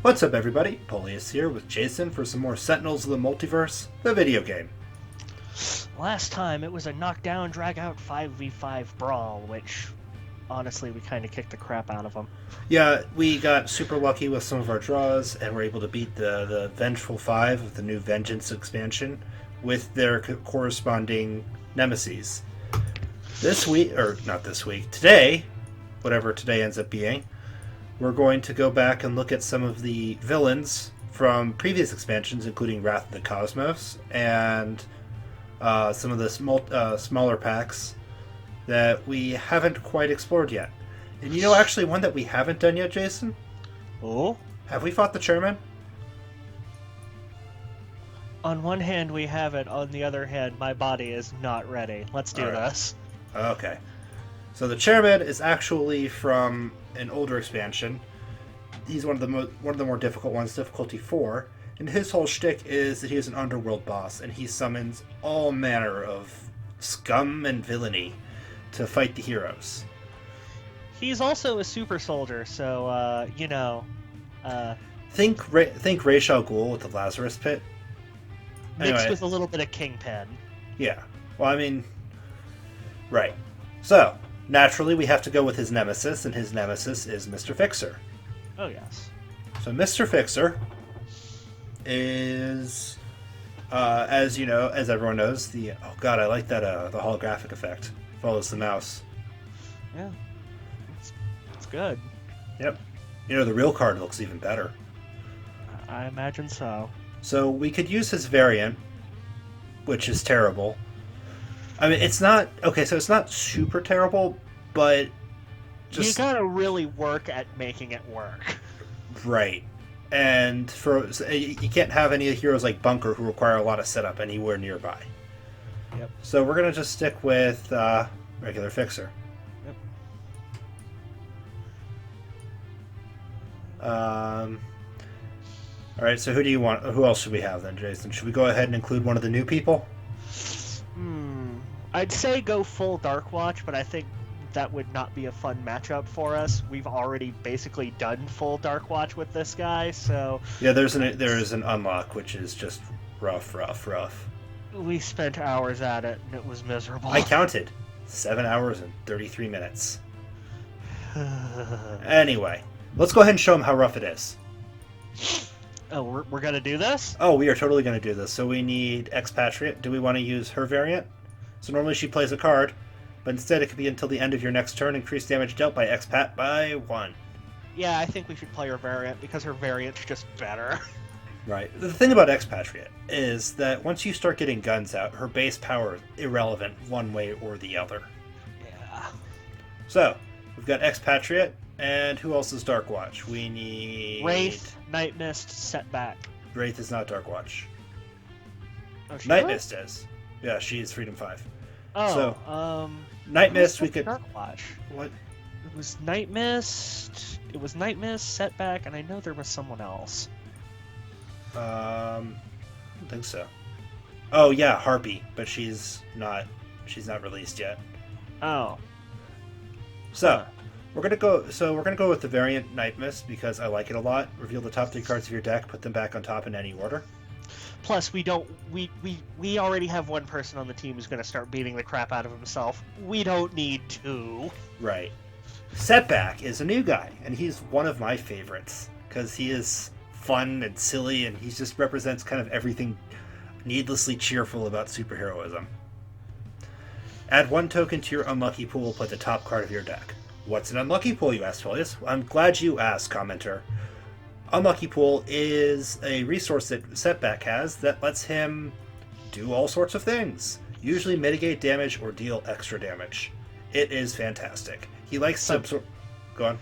What's up, everybody? Polius here with Jason for some more Sentinels of the Multiverse, the video game. Last time it was a knockdown, drag-out 5v5 brawl, which, honestly, we kind of kicked the crap out of them. Yeah, we got super lucky with some of our draws, and were able to beat the Vengeful Five of the new Vengeance expansion with their corresponding nemeses. This week, or not this week, today, whatever today ends up being, we're going to go back and look at some of the villains from previous expansions, including Wrath of the Cosmos, and some of the smaller packs that we haven't quite explored yet. And you know, actually, one that we haven't done yet, Jason? Oh? Have we fought the Chairman? On one hand, we have it. On the other hand, my body is not ready. Let's do this. Okay. So the Chairman is actually from an older expansion. He's one of the more difficult ones, difficulty 4. And his whole shtick is that he is an underworld boss, and he summons all manner of scum and villainy to fight the heroes. He's also a super soldier, so, Think Ra's al Ghul with the Lazarus Pit. mixed Anyway. with a little bit of Kingpin. Yeah. Well, I mean, right. So, naturally, we have to go with his nemesis, and his nemesis is Mr. Fixer. Oh, yes. So Mr. Fixer is, as you know, as everyone knows, oh god, I like that the holographic effect follows the mouse. Yeah. It's good. Yep. You know, the real card looks even better. I imagine so. So we could use his variant, which is terrible. I mean, it's not okay. So it's not super terrible, but You gotta really work at making it work. right. And you can't have any heroes like Bunker who require a lot of setup anywhere nearby. Yep. So we're gonna just stick with regular Fixer. Yep. All right. So who do you want? Who else should we have then, Jason? Should we go ahead and include one of the new people? I'd say go full Dark Watch, but I think that would not be a fun matchup for us. We've already basically done full Dark Watch with this guy, so... Yeah, there is an unlock, which is just rough. We spent hours at it, and it was miserable. I counted 7 hours and 33 minutes. Anyway, let's go ahead and show him how rough it is. Oh, we're gonna do this? Oh, we are totally going to do this. So we need Expatriate. Do we want to use her variant? So normally she plays a card, but instead it could be until the end of your next turn, increase damage dealt by Expat by 1. Yeah, I think we should play her variant, because her variant's just better. Right. The thing about Expatriate is that once you start getting guns out, her base power is irrelevant one way or the other. Yeah. So, we've got Expatriate, and who else is Dark Watch? We need... Wraith, Night Mist, Setback. Wraith is not Dark Watch. Oh, she Night was? Mist is. Yeah, she is Freedom 5. Oh, Night Mist, who we was could... Dark Watch. What? It was Night Mist, Setback, and I know there was someone else. I don't think so. Oh yeah, Harpy, but she's not released yet. Oh. So we're gonna go with the variant Night Mist because I like it a lot. Reveal the top 3 cards of your deck, put them back on top in any order. Plus, we already have one person on the team who's going to start beating the crap out of himself. We don't need 2. Right. Setback is a new guy, and he's one of my favorites because he is fun and silly, and he just represents kind of everything needlessly cheerful about superheroism. Add 1 token to your unlucky pool, put the top card of your deck. What's an unlucky pool, you asked, Filius? I'm glad you asked, commenter. Unlucky Pool is a resource that Setback has that lets him do all sorts of things. Usually mitigate damage or deal extra damage. It is fantastic. He likes some sort... Go on.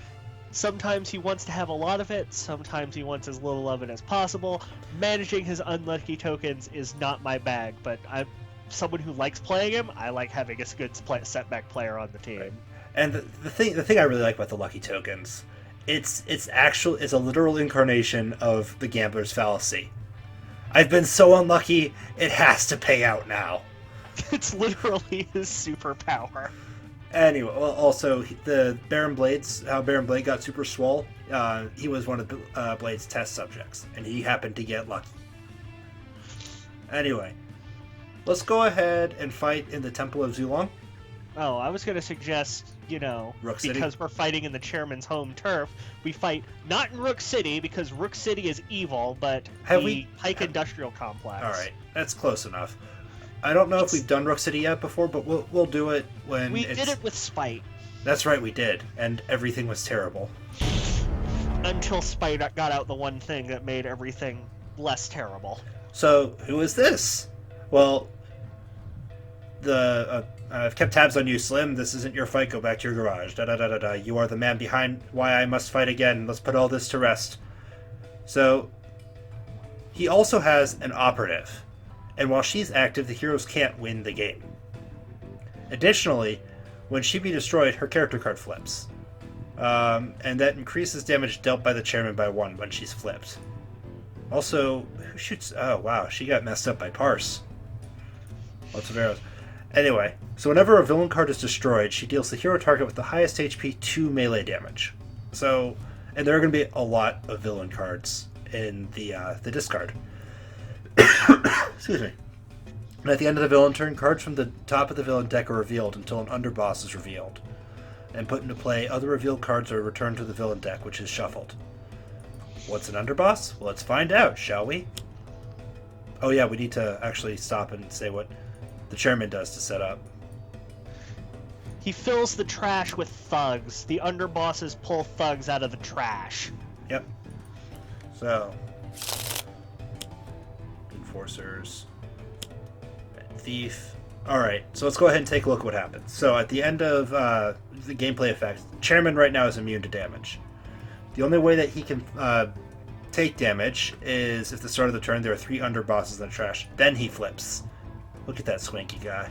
Sometimes he wants to have a lot of it, sometimes he wants as little of it as possible. Managing his unlucky tokens is not my bag, but I'm someone who likes playing him. I like having a good Setback player on the team. Right. And the thing I really like about the lucky tokens... It's a literal incarnation of the gambler's fallacy. I've been so unlucky, it has to pay out now. It's literally his superpower. Anyway, well, also the Baron Blades, how Baron Blade got super swole, he was one of Blade's test subjects, and he happened to get lucky. Anyway, let's go ahead and fight in the Temple of Zulong. Oh, I was going to suggest, Rook City? because we're fighting in the chairman's home turf, we fight not in Rook City, because Rook City is evil, but Pike Industrial Complex. All right, that's close enough. I don't know if we've done Rook City yet before, but we'll do it when we did it with Spite. That's right, we did, and everything was terrible. Until Spite got out the one thing that made everything less terrible. So, who is this? Well, I've kept tabs on you, Slim. This isn't your fight. Go back to your garage. Da-da-da-da-da. You are the man behind why I must fight again. Let's put all this to rest. So, he also has an operative. And while she's active, the heroes can't win the game. Additionally, when she be destroyed, her character card flips. And that increases damage dealt by the chairman by 1 when she's flipped. Also, who shoots... Oh, wow. She got messed up by Parse. Lots of arrows. Anyway, so whenever a villain card is destroyed, she deals the hero target with the highest HP 2 melee damage. So, and there are going to be a lot of villain cards in the discard. Excuse me. And at the end of the villain turn, cards from the top of the villain deck are revealed until an underboss is revealed. And put into play, other revealed cards are returned to the villain deck, which is shuffled. What's an underboss? Well, let's find out, shall we? Oh yeah, we need to actually stop and say what the chairman does to set up. He fills the trash with thugs. The underbosses pull thugs out of the trash. Yep. So, enforcers, thief. Alright, so let's go ahead and take a look at what happens. So at the end of the gameplay effect, chairman right now is immune to damage. The only way that he can take damage is if at the start of the turn there are 3 underbosses in the trash. Then he flips. Look at that swanky guy.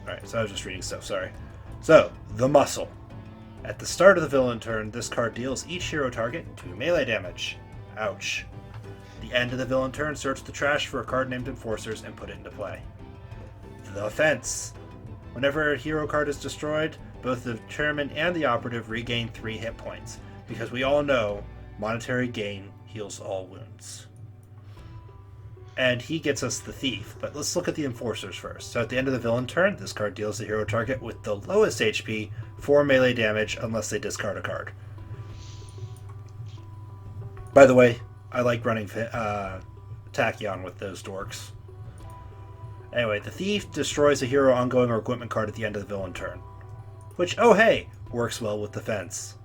Alright, so I was just reading stuff, sorry. So, the muscle. At the start of the villain turn, this card deals each hero target 2 melee damage. Ouch. The end of the villain turn, search the trash for a card named Enforcers and put it into play. The fence. Whenever a hero card is destroyed, both the chairman and the operative regain 3 hit points, because we all know monetary gain heals all wounds. And he gets us the thief, but let's look at the enforcers first. So at the end of the villain turn, this card deals the hero target with the lowest HP 4 melee damage unless they discard a card. By the way, I like running Tachyon with those dorks. Anyway, the thief destroys a hero ongoing or equipment card at the end of the villain turn. Which, oh hey, works well with the fence.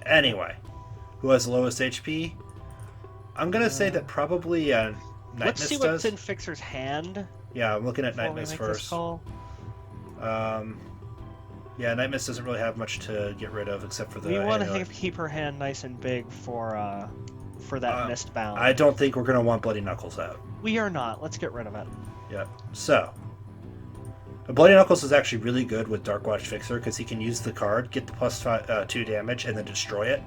Anyway, who has the lowest HP? I'm gonna say that probably Nightmist Let's see what's does. in Fixer's hand. Yeah, I'm looking at before we Nightmist make first. this call. Yeah, Nightmist doesn't really have much to get rid of except for the. We want amulet. to keep her hand nice and big for that mist bound. I don't think we're gonna want Bloody Knuckles out. We are not. Let's get rid of it. Yep. So, Bloody Knuckles is actually really good with Darkwatch Fixer because he can use the card, get the +2 damage, and then destroy it.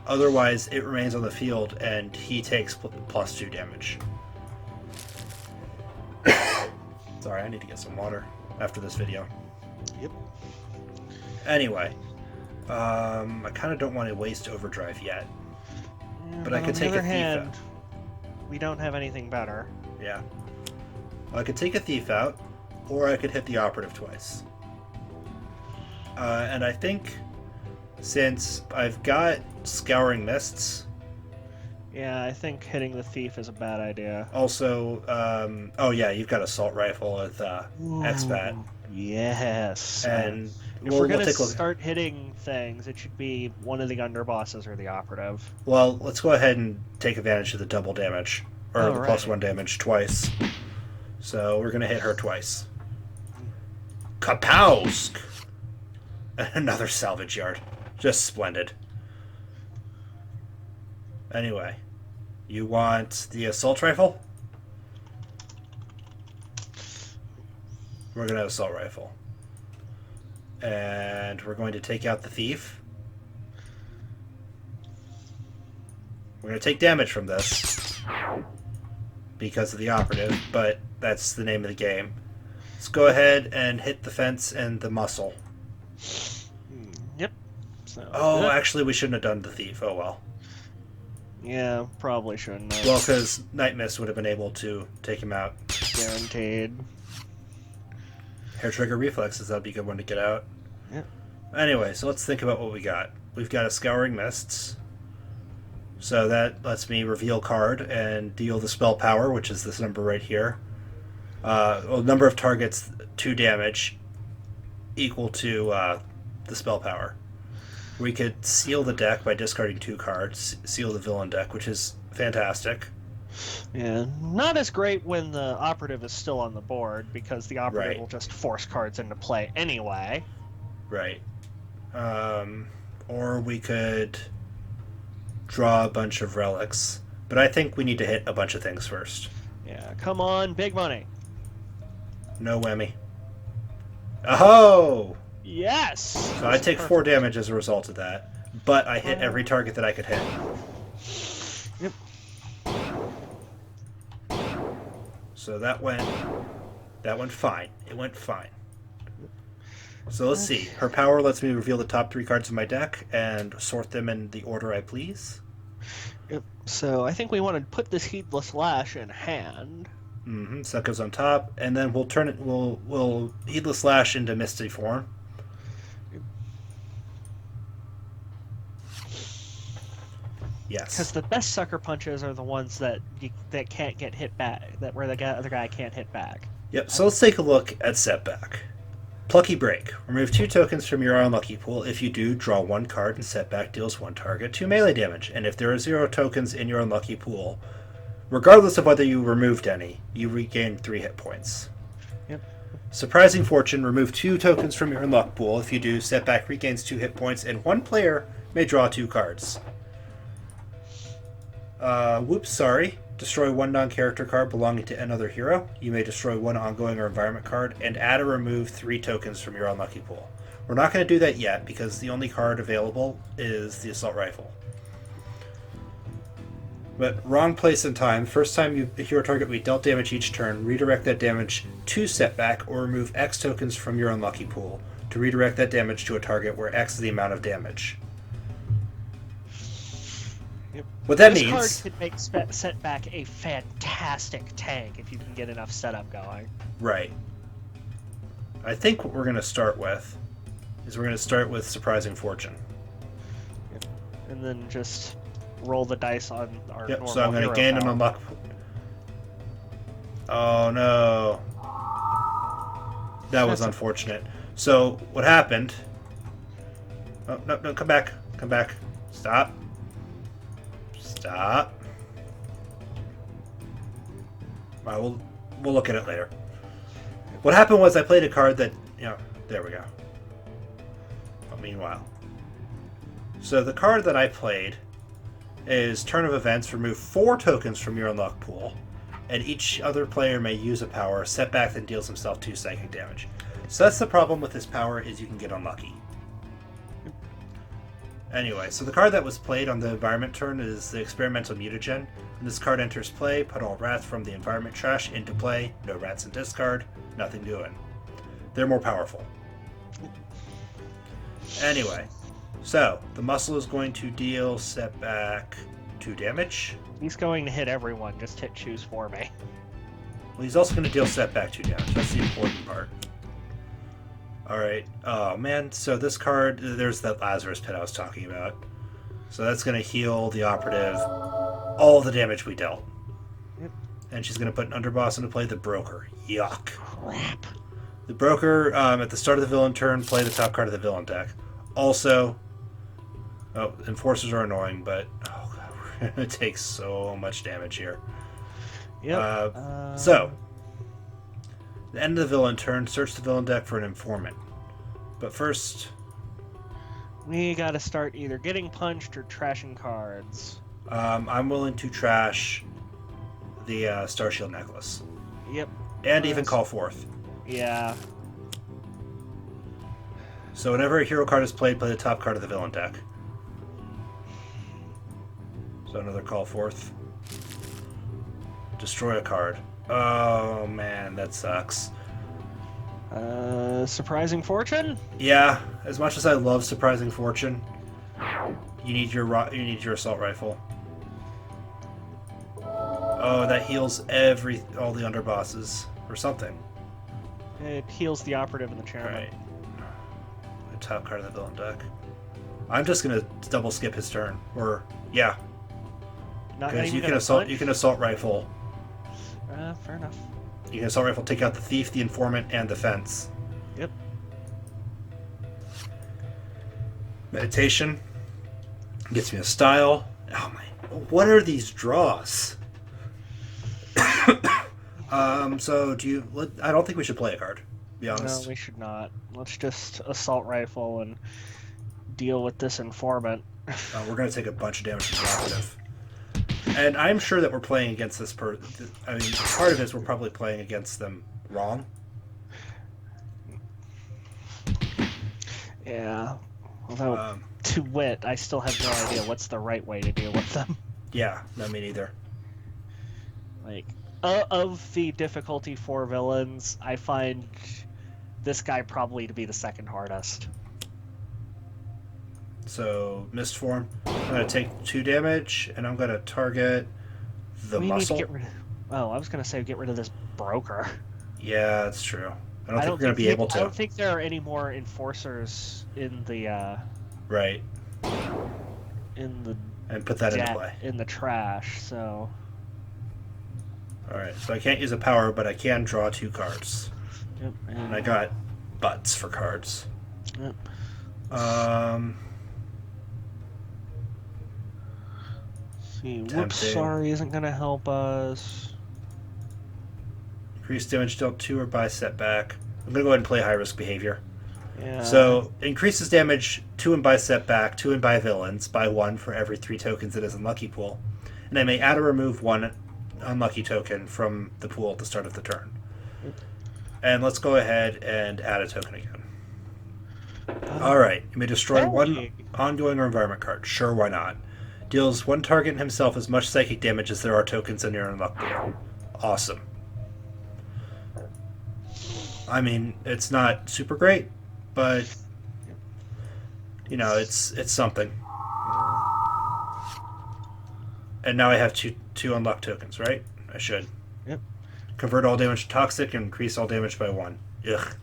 Otherwise, it remains on the field, and he takes +2 damage. Sorry, I need to get some water after this video. Yep. Anyway, I kind of don't want to waste Overdrive yet. Yeah, But I could take a thief out. We don't have anything better. Yeah. I could take a thief out, or I could hit the operative twice. And I think since I've got Scouring Mists, Yeah, I think hitting the thief is a bad idea. also, oh yeah, you've got Assault Rifle with Expat. Yes. And if we're going to start hitting things, it should be one of the underbosses or the operative. Well, let's go ahead and take advantage of the double damage, or the right. +1 damage twice. So we're going to hit her twice. Kapowsk! Another salvage yard. Just splendid. Anyway, you want the assault rifle? We're going to have assault rifle. And we're going to take out the thief. We're going to take damage from this because of the operative, but That's the name of the game. Let's go ahead and hit the fence and the muscle. Yep. So Oh, actually, we shouldn't have done the thief. Oh, well. yeah, probably shouldn't have. Well, because Night Mist would have been able to take him out. Guaranteed. Hair Trigger Reflexes, that'd be a good one to get out. Yeah. Anyway, so let's think about what we got. We've got a Scouring Mists. So that lets me reveal card and deal the spell power, which is this number right here. Number of targets, 2 damage, equal to the spell power. We could seal the deck by discarding 2 cards, seal the villain deck, which is fantastic. Yeah, not as great when the operative is still on the board, because the operative Right. will just force cards into play anyway. Right. Or we could draw a bunch of relics. But I think we need to hit a bunch of things first. Yeah, come on, big money. No whammy. Oh! Yes! So I take 4 damage as a result of that. But I hit every target that I could hit. Yep. So that went fine. It went fine. So let's see. Her power lets me reveal the top 3 cards of my deck and sort them in the order I please. Yep. So I think we want to put this Heedless Lash in hand. Mm-hmm. So that goes on top, and then we'll turn it. We'll Heedless Lash into Misty form. Yes. Because the best sucker punches are the ones that that can't get hit back, where the other guy can't hit back. Yep. So let's take a look at Setback. Plucky Break. Remove 2 tokens from your unlucky pool. If you do, draw 1 card, and Setback deals 1 target 2 melee damage. And if there are 0 tokens in your unlucky pool, regardless of whether you removed any, you regain 3 hit points. Yep. Surprising Fortune. Remove 2 tokens from your unluck pool. If you do, Setback regains 2 hit points, and 1 player may draw 2 cards. Whoops, sorry. Destroy 1 non-character card belonging to another hero. You may destroy 1 ongoing or environment card, and add or remove 3 tokens from your unlucky pool. We're not going to do that yet, because the only card available is the Assault Rifle. But wrong place and time. First time a hero target will be dealt damage each turn. Redirect that damage to Setback, or remove X tokens from your unlucky pool to redirect that damage to a target where X is the amount of damage. Yep. What that this means... card could make Setback a fantastic tank if you can get enough setup going. Right. I think what we're going to start with is we're going to start with Surprising Fortune. Yep. And then just roll the dice on our normal so I'm going to gain an unluck. Oh no. That was unfortunate. So what happened... Oh, no, come back. Come back. Stop. Stop. Alright, we'll look at it later. What happened was I played a card that... there we go. But meanwhile. So the card that I played is Turn of Events. Remove 4 tokens from your unlock pool, and each other player may use a power. Setback then deals himself 2 psychic damage. So that's the problem with this power, is you can get unlucky. Anyway, so the card that was played on the environment turn is the Experimental Mutagen. When this card enters play, put all rats from the environment trash into play. No rats in discard. Nothing doing. They're more powerful. Anyway, so the muscle is going to deal Setback 2 damage. He's going to hit everyone. Just hit choose for me. Well, he's also going to deal Setback 2 damage. That's the important part. Alright. Oh, man. So this card, there's that Lazarus Pit I was talking about. So that's going to heal the operative all the damage we dealt. Yep. And she's going to put an underboss into play, the Broker. Yuck. Crap. The Broker, at the start of the villain turn, play the top card of the villain deck. Also, Enforcers are annoying, but oh god, we're going to take so much damage here. Yep. So, the end of the villain turn, search the villain deck for an informant. But first, we gotta start either getting punched or trashing cards. I'm willing to trash the Starshield Necklace. Yep. And even call forth. Yeah. So whenever a hero card is played, play the top card of the villain deck. So another call forth. Destroy a card. Oh man, that sucks. Surprising Fortune? Yeah, as much as I love Surprising Fortune, you need your assault rifle. Oh, that heals all the underbosses or something. It heals the operative and the chairman. Alright. The top card of the villain deck. I'm just gonna double skip his turn. Or yeah. Because you can assault rifle. Fair enough. You can assault rifle take out the thief, the informant, and the fence. Yep. Meditation. Gets me a style. Oh my, what are these draws? So I don't think we should play a card, to be honest. No, we should not. Let's just assault rifle and deal with this informant. We're going to take a bunch of damage from the operative. And I'm sure that we're playing against this part of it is we're probably playing against them wrong. Yeah. Although, to wit, I still have no idea what's the right way to deal with them. Yeah, no, me neither. Like, of the difficulty 4 villains, I find this guy probably to be the second hardest. So, Mist Form. I'm going to take 2 damage, and I'm going to target the muscle. Need to get rid of... Oh, I was going to say get rid of this broker. Yeah, that's true. I don't think we're going to be able to. I don't think there are any more enforcers in the... Right. In the... And put that into play. In the trash, so... Alright, so I can't use a power, but I can draw 2 cards. Yep. And I got butts for cards. Yep. See, whoops, sorry isn't going to help us. Increase damage dealt 2 or by setback. I'm going to go ahead and play high risk behavior. Yeah. So, increases damage 2 and by setback, 2 and by villains, by 1 for every 3 tokens it is in Lucky Pool. And I may add or remove 1 unlucky token from the pool at the start of the turn. And let's go ahead and add a token again. Alright, you may destroy 1 ongoing or environment card. Sure, why not? Deals 1 target and himself as much psychic damage as there are tokens in your unluck pool. Awesome. I mean, it's not super great, but you know, it's something. And now I have two unlocked tokens, right? I should. Yep. Convert all damage to toxic and increase all damage by 1. Ugh.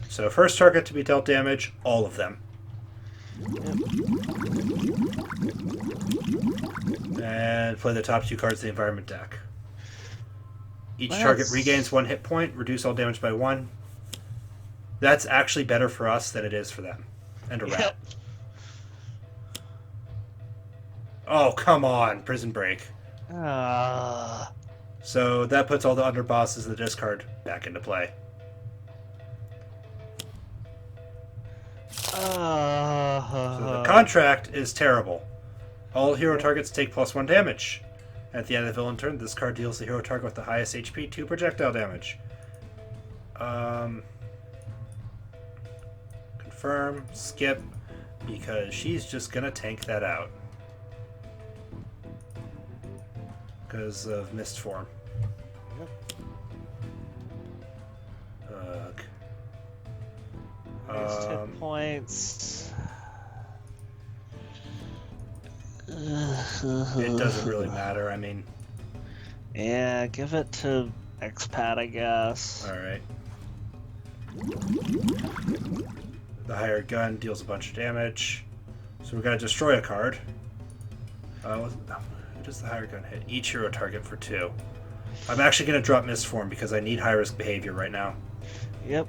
So first target to be dealt damage, all of them. Yep. And play the top 2 cards of the environment deck. Each target regains 1 hit point, reduce all damage by 1. That's actually better for us than it is for them. And a wrap. Oh, come on, Prison Break. So that puts all the underbosses of the discard back into play. So the contract is terrible. All hero targets take +1 damage. At the end of the villain turn, this card deals the hero target with the highest HP 2 projectile damage. Confirm, skip, because she's just gonna tank that out. Because of Mist Form. Ugh. Hit points. It doesn't really matter, I mean... Yeah, give it to Expat, I guess. Alright. The hired gun deals a bunch of damage. So we gotta destroy a card. Who does the hired gun hit? Each hero target for 2. I'm actually gonna drop Mist Form because I need high risk behavior right now. Yep.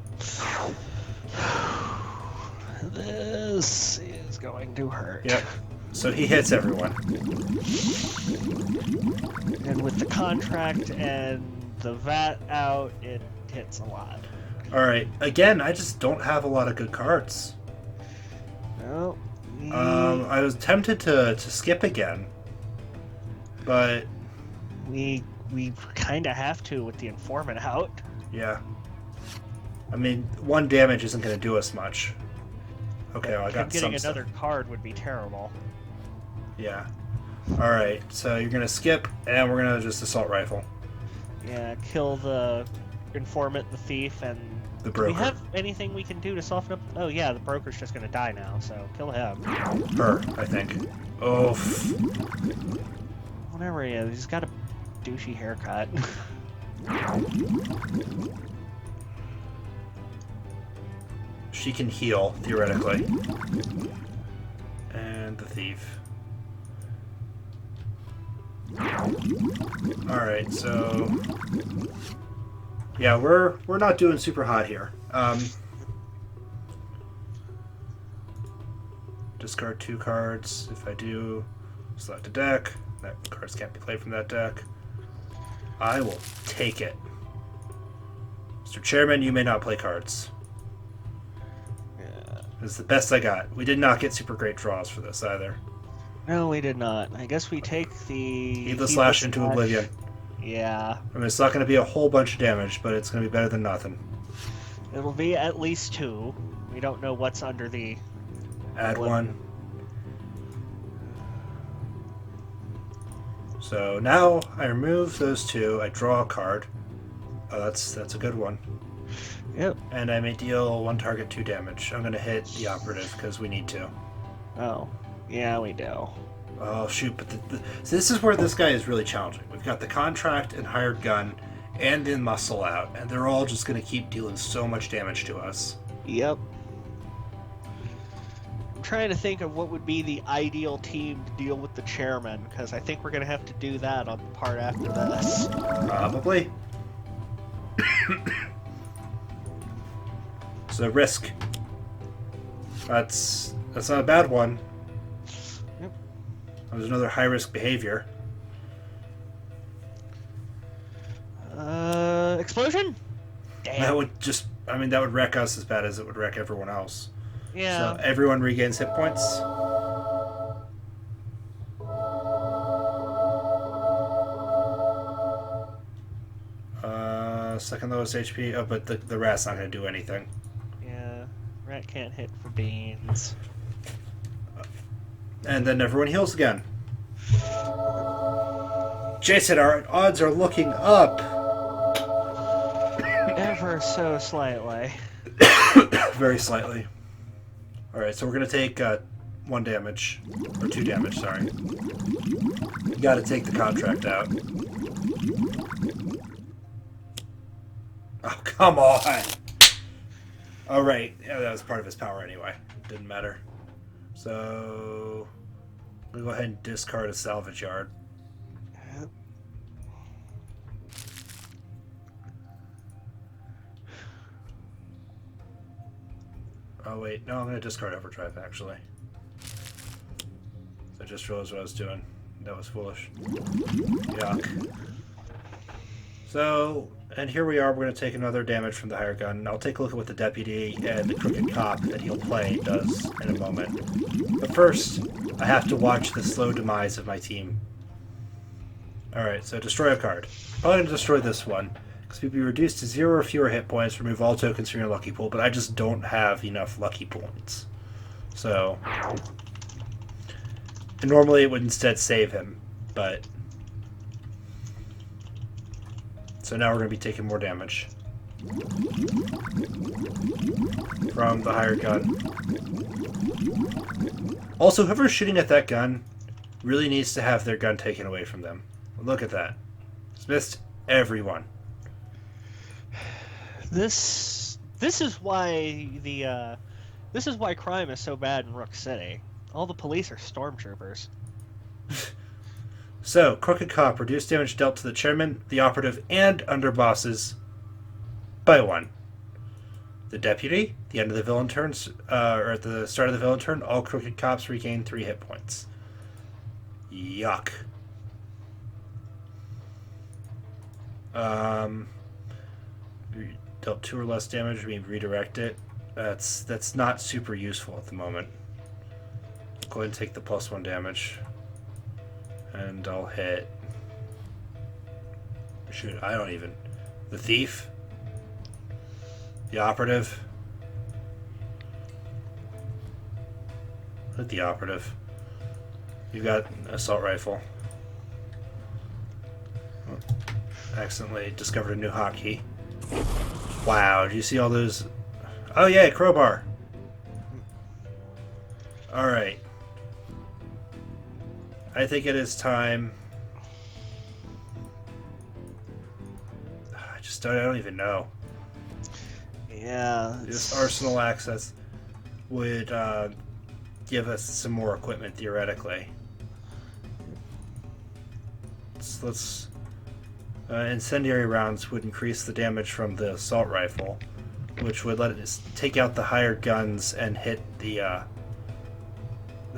This is going to hurt. Yep. So he hits everyone. And with the contract and the VAT out, it hits a lot. Alright. Again, I just don't have a lot of good cards. No. I was tempted to skip again. But... We kind of have to with the informant out. Yeah. I mean, 1 damage isn't going to do us much. Okay, well, I got getting some another stuff. card would be terrible. Yeah. Alright, so you're gonna skip, and we're gonna just assault rifle. Yeah, kill the informant, the thief, and The do we broker. have anything we can do to soften up? Oh yeah, the broker's just gonna die now, so kill him. Her, I think. Oof. Whatever he is, he's got a douchey haircut. She can heal, theoretically. And the thief. Alright, so... Yeah, we're not doing super hot here. Discard 2 cards. If I do, select a deck. That cards can't be played from that deck. I will take it. Mr. Chairman, you may not play cards. Yeah. It's the best I got. We did not get super great draws for this either. No, we did not. I guess we take the... Heedless Slash into Oblivion. Yeah. I mean, it's not going to be a whole bunch of damage, but it's going to be better than nothing. It'll be at least 2. We don't know what's under the... Add 1. So now I remove those 2. I draw a card. Oh, that's a good one. Yep. And I may deal 1 target 2 damage. I'm going to hit the operative because we need to. Oh. Yeah, we do. Oh, shoot. But so this is where this guy is really challenging. We've got the contract and hired gun and the muscle out, and they're all just going to keep dealing so much damage to us. Yep. I'm trying to think of what would be the ideal team to deal with the chairman, because I think we're going to have to do that on the part after this. Probably. So risk. That's not a bad one. Yep. There's another high risk behavior. Explosion? Damn. That would just, I mean, that would wreck us as bad as it would wreck everyone else. Yeah. So everyone regains hit points. Second lowest HP. Oh, but the rat's not going to do anything. Yeah. Rat can't hit for beans. And then everyone heals again. Jason, our odds are looking up. Ever so slightly. Very slightly. Alright, so we're going to take 1 damage. Or 2 damage, sorry. You got to take the contract out. Oh, come on! Alright, yeah, that was part of his power anyway. Didn't matter. So... we'll go ahead and discard a salvage yard. Yep. Oh wait, no, I'm going to discard Overdrive actually. So I just realized what I was doing. That was foolish. Yuck. So, and here we are, we're going to take another damage from the higher gun. I'll take a look at what the deputy and the crooked cop that he'll play does in a moment. But first, I have to watch the slow demise of my team. Alright, so destroy a card. Probably going to destroy this one. Because we'll be reduced to 0 or fewer hit points, remove all tokens from your lucky pool, but I just don't have enough lucky points. So... and normally it would instead save him, but... so now we're going to be taking more damage. From the higher gun. Also, whoever's shooting at that gun really needs to have their gun taken away from them. Look at that. It's missed everyone. This is why this is why crime is so bad in Rook City. All the police are stormtroopers. So, Crooked Cop, reduce damage dealt to the chairman, the operative, and underbosses by 1. The deputy, the end of the villain turns, or at the start of the villain turn, all Crooked Cops regain 3 hit points. Yuck. Dealt 2 or less damage, we redirect it. That's not super useful at the moment. Go ahead and take the +1 damage. And I'll hit... shoot, I don't even... the thief. The operative. Hit the operative. You've got an assault rifle. Oh, accidentally discovered a new hotkey. Wow, do you see all those? Oh yeah, crowbar. Alright. I think it is time. I don't even know. Yeah. This arsenal access would give us some more equipment theoretically. Let's incendiary rounds would increase the damage from the assault rifle, which would let it take out the higher guns and hit the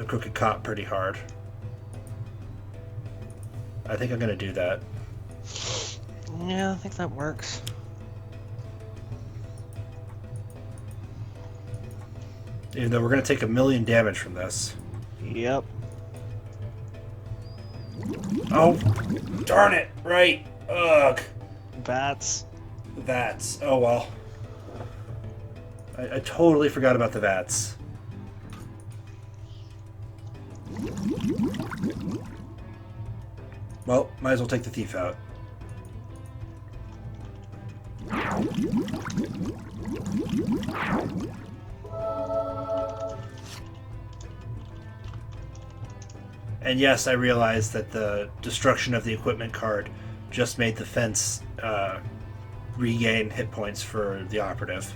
crooked cop pretty hard. I think I'm gonna do that. Yeah, I think that works. Even though we're gonna take 1,000,000 damage from this. Yep. Oh, darn it! Right. Ugh. That's. Oh well. I totally forgot about the VATS. Well, might as well take the thief out. And yes, I realize that the destruction of the equipment card just made the fence regain hit points for the operative.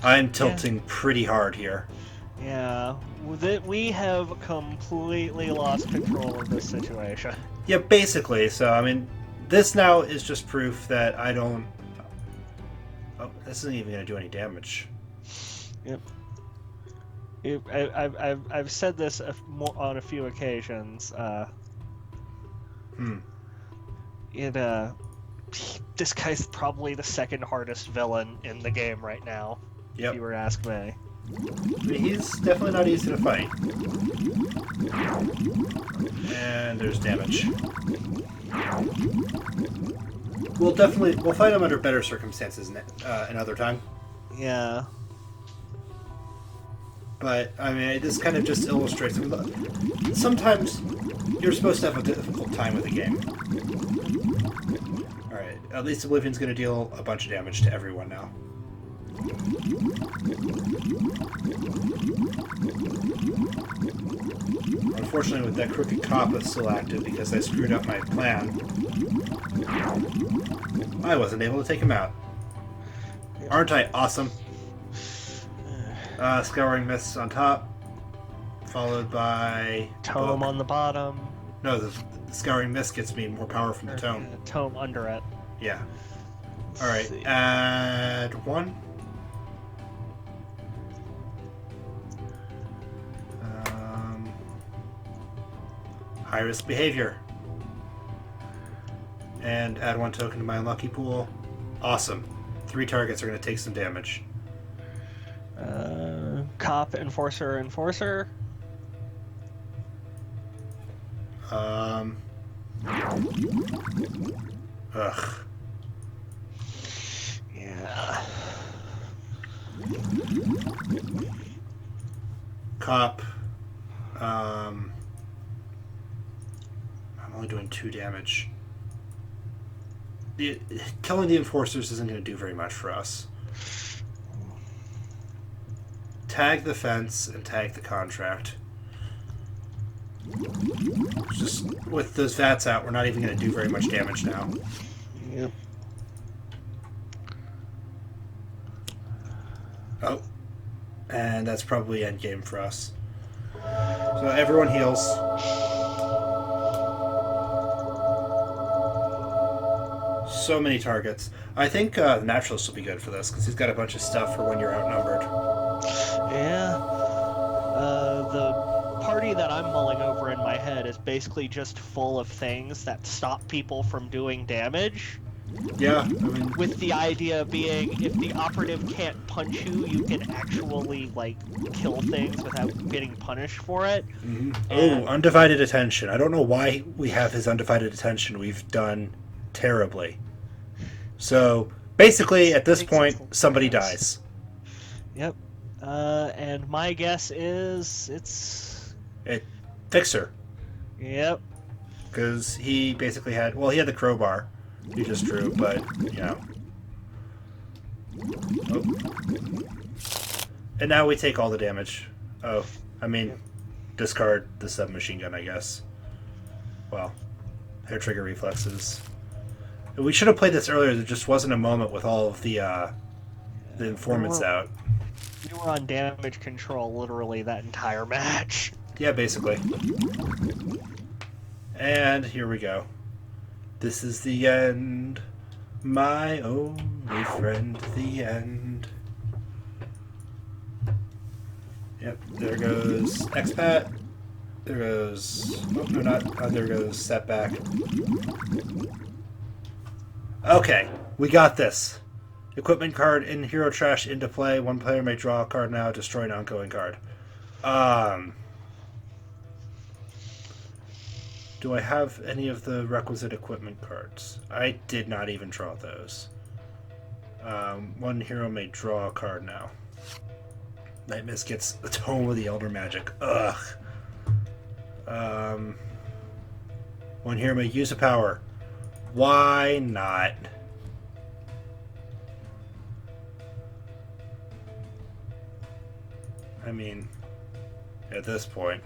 I'm tilting pretty hard here. Yeah, we have completely lost control of this situation. Yeah, basically. So, I mean, this now is just proof that I don't... Oh, this isn't even going to do any damage. Yep. I've said this on a few occasions. This guy's probably the second hardest villain in the game right now, if you were to ask me. I mean, he's definitely not easy to fight. And there's damage. We'll fight him under better circumstances another time. Yeah. But, I mean, this kind of just illustrates... Sometimes you're supposed to have a difficult time with a game. Alright, at least Oblivion's going to deal a bunch of damage to everyone now. Unfortunately, with that crooked cop is still active because I screwed up my plan, I wasn't able to take him out. Aren't I awesome? Scouring Mist on top, followed by... Tome on the bottom. No, the Scouring Mist gets me more power from the Tome. Tome under it. Yeah. Alright, add 1. High risk behavior. And add 1 token to my unlucky pool. Awesome. 3 targets are going to take some damage. Cop, enforcer. Ugh. Yeah. Cop. I'm only doing 2 damage. Killing the enforcers isn't going to do very much for us. Tag the fence and tag the contract. Just with those VATs out, we're not even going to do very much damage now. Yep. Oh. And that's probably endgame for us. So everyone heals. So many targets. I think the Naturalist will be good for this, because he's got a bunch of stuff for when you're outnumbered. Yeah. The party that I'm mulling over in my head is basically just full of things that stop people from doing damage. Yeah, I mean... With the idea being, if the operative can't punch you, you can actually, like, kill things without getting punished for it. Mm-hmm. Oh, undivided attention. I don't know why we have his undivided attention. We've done terribly. So, basically, at this point, somebody dies. Yep. And my guess is it's... Fixer. Yep. Because he basically had... Well, he had the crowbar. He just drew, but, Oh. And now we take all the damage. Oh, I mean, discard the submachine gun, I guess. Well, hair trigger reflexes. We should have played this earlier. There just wasn't a moment with all of the informants out. You were on damage control literally that entire match. Yeah, basically. And here we go. This is the end. My only friend, the end. Yep, there goes expat. There goes... Oh, no, not... there goes setback. Okay, we got this. Equipment card in hero trash into play. One player may draw a card now, destroy an ongoing card. Do I have any of the requisite equipment cards? I did not even draw those. One hero may draw a card now. Night Mist gets the Tome of the Elder Magic. Ugh. One hero may use a power. Why not? I mean, at this point.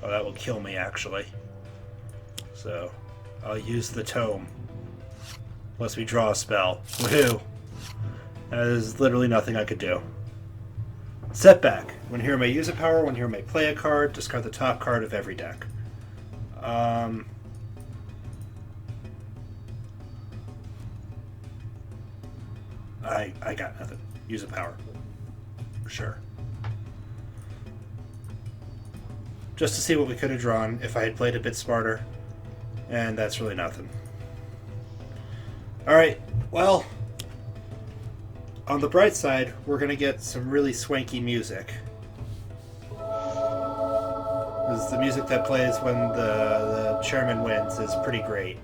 Oh, that will kill me, actually. So, I'll use the tome. Unless we draw a spell. Woohoo! There's literally nothing I could do. Setback. One hero may use a power, one hero may play a card, discard the top card of every deck. I got nothing. Use a power. Sure. Just to see what we could have drawn if I had played a bit smarter. And that's really nothing. Alright, well, on the bright side, we're going to get some really swanky music. Because the music that plays when the chairman wins is pretty great.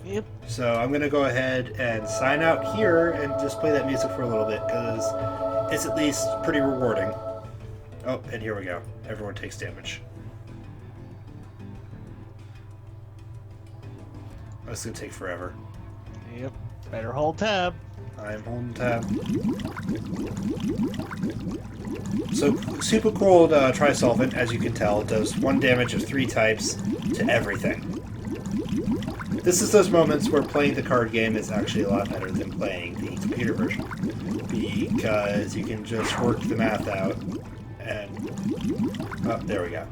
Yep. So I'm going to go ahead and sign out here and just play that music for a little bit, because it's at least pretty rewarding. Oh, and here we go. Everyone takes damage. This is going to take forever. Yep. Better hold tab. I'm holding tab. So, Super Cold Trisolvent, as you can tell, does 1 damage of 3 types to everything. This is those moments where playing the card game is actually a lot better than playing the computer version. Because you can just work the math out and... Oh, there we go.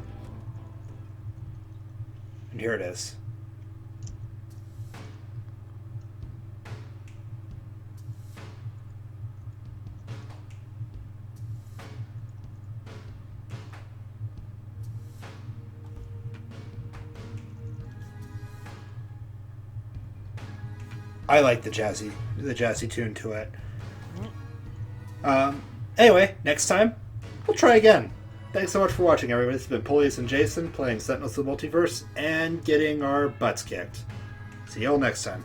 And here it is. I like the jazzy tune to it. Anyway, next time, we'll try again. Thanks so much for watching, everybody. This has been Polius and Jason playing Sentinels of the Multiverse and getting our butts kicked. See y'all next time.